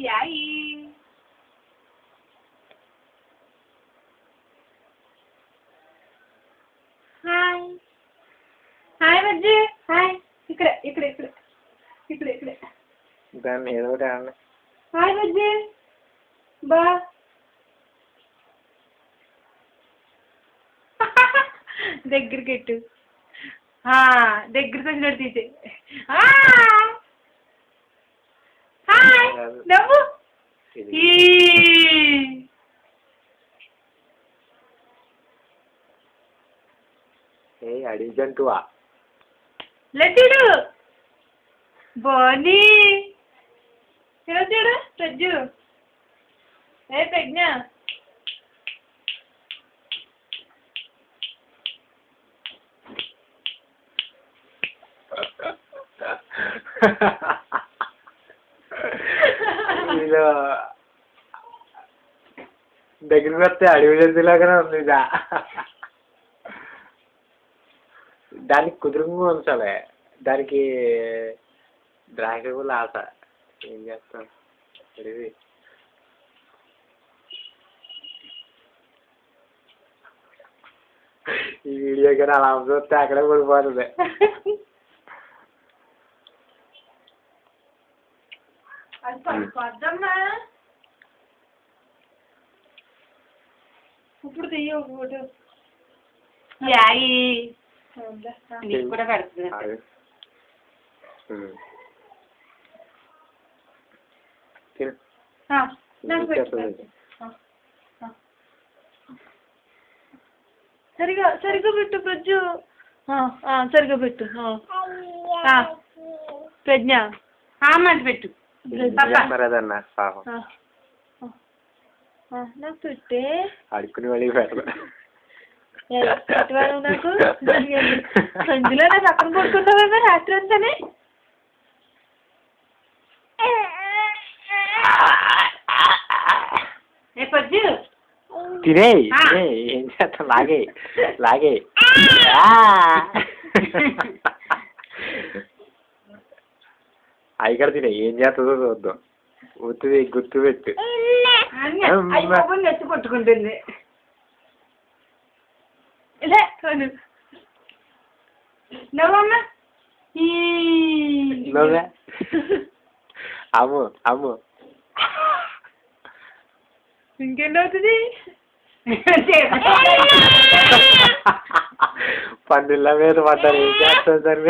యాయి hi hi bajji hi ఇక్కడ ఇక్కడ ఇక్కడ ఇక్కడ ఇక్కడ దాన్ని ఏదో ఒకటి అన్న హాయ్ బజ్జి బా దగ్గరికి ఎట్టు దగ్గరికి వచ్చినట్టు తీసే హాయ్ నవ్వు ఏ అడిగి జంతువా లడ్డు బోని చూడు ప్రజ్జు ఏ ప్రజ్ఞ వీళ్ళు దగ్గరికి వస్తే అడవి జంతువులాగానే ఉంది ఇదా దానికి కుదురుగా ఉంచాలి దానికి డ్రాగన్ ఆశ ఏం చేస్తాం అడివి ఈ వీడియో కానీ అలా చూస్తే అక్కడే పడిపోతుంది అది పడుకోద్దమ్మా ఇప్పుడు తీయ ఒక ఫోటో యాయి నీకు కూడా పెడుతుంది సరిగా సరిగా పెట్టు ప్రజ్జు సరిగా పెట్టు ప్రజ్ఞ మంచి పెట్టు నాకు పెట్టే అడుక్కుని మళ్ళీ పెట్టదు నాకు సంజులో నాకు అక్కడ పడుకున్నావా రాత్రి అంతానే ఏ పజ్జు తినే ఏం చేస్తాం లాగే లాగే అయ్యగారు తినే ఏం చేస్తుందో చూద్దాం ఒత్తిది గుర్తు పెట్టు నెత్తి పట్టుకుంటుంది ఇలా నవ్వమ్మా నవ్వే అమ్ము అమ్ము ఇంకేంటవుతుంది పండుల మీద పడ్డారు ఏం చేస్తాం సార్